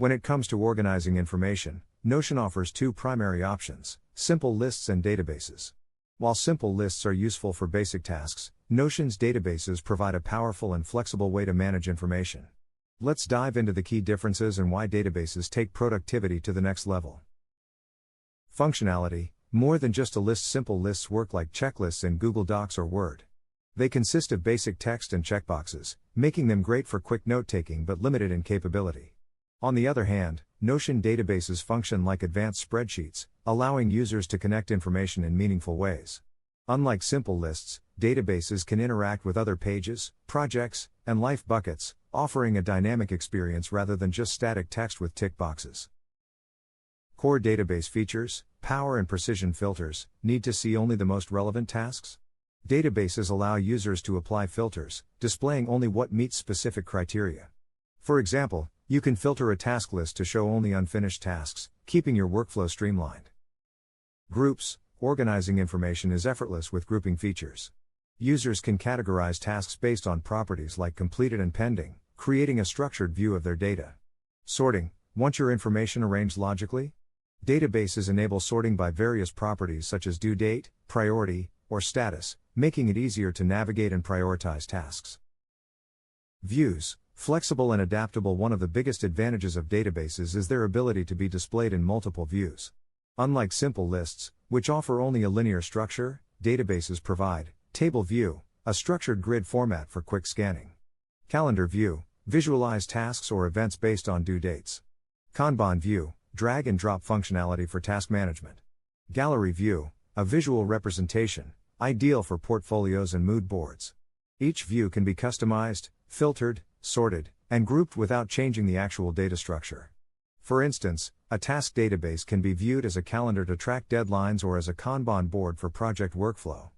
When it comes to organizing information, Notion offers two primary options: simple lists and databases. While simple lists are useful for basic tasks, Notion's databases provide a powerful and flexible way to manage information. Let's dive into the key differences and why databases take productivity to the next level. Functionality: more than just a list, simple lists work like checklists in Google Docs or Word. They consist of basic text and checkboxes, making them great for quick note-taking but limited in capability. On the other hand, Notion databases function like advanced spreadsheets, allowing users to connect information in meaningful ways. Unlike simple lists, databases can interact with other pages, projects, and life buckets, offering a dynamic experience rather than just static text with tick boxes. Core database features: power and precision filters. Need to see only the most relevant tasks? Databases allow users to apply filters, displaying only what meets specific criteria. For example, you can filter a task list to show only unfinished tasks, keeping your workflow streamlined. Groups: organizing information is effortless with grouping features. Users can categorize tasks based on properties like completed and pending, creating a structured view of their data. Sorting: want your information arranged logically? Databases enable sorting by various properties such as due date, priority, or status, making it easier to navigate and prioritize tasks. Views: flexible and adaptable. One of the biggest advantages of databases is their ability to be displayed in multiple views. Unlike simple lists, which offer only a linear structure, databases provide table view, a structured grid format for quick scanning. Calendar view: visualize tasks or events based on due dates. Kanban view: drag and drop functionality for task management. Gallery view: a visual representation, ideal for portfolios and mood boards. Each view can be customized, filtered, sorted, and grouped without changing the actual data structure. For instance, a task database can be viewed as a calendar to track deadlines or as a Kanban board for project workflow.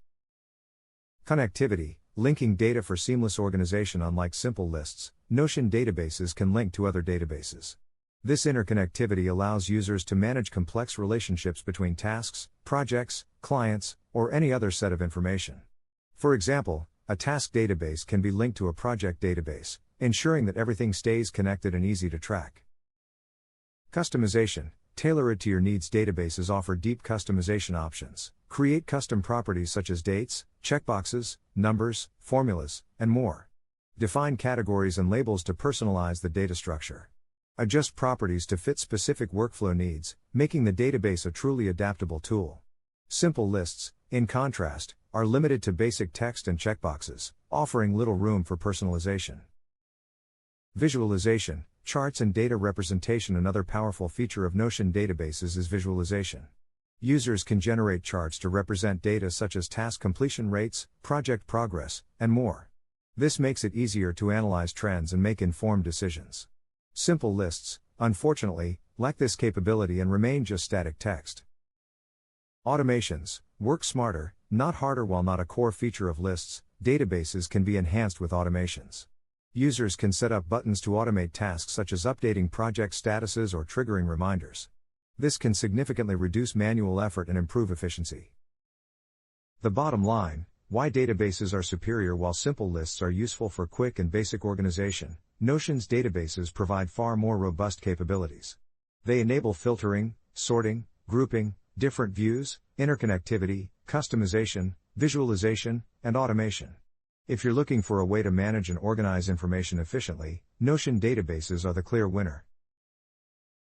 Connectivity: linking data for seamless organization. Unlike simple lists, Notion databases can link to other databases. This interconnectivity allows users to manage complex relationships between tasks, projects, clients, or any other set of information. For example, a task database can be linked to a project database, ensuring that everything stays connected and easy to track. Customization: tailor it to your needs. Databases offer deep customization options. Create custom properties such as dates, checkboxes, numbers, formulas, and more. Define categories and labels to personalize the data structure. Adjust properties to fit specific workflow needs, making the database a truly adaptable tool. Simple lists, in contrast, are limited to basic text and checkboxes, offering little room for personalization. Visualization: charts and data representation. Another powerful feature of Notion databases is visualization. Users can generate charts to represent data such as task completion rates, project progress, and more. This makes it easier to analyze trends and make informed decisions. Simple lists, unfortunately, lack this capability and remain just static text. Automations: work smarter, not harder. While not a core feature of lists, databases can be enhanced with automations. Users can set up buttons to automate tasks such as updating project statuses or triggering reminders. This can significantly reduce manual effort and improve efficiency. The bottom line: why databases are superior. While simple lists are useful for quick and basic organization, Notion's databases provide far more robust capabilities. They enable filtering, sorting, grouping, different views, interconnectivity, customization, visualization, and automation. If you're looking for a way to manage and organize information efficiently, Notion databases are the clear winner.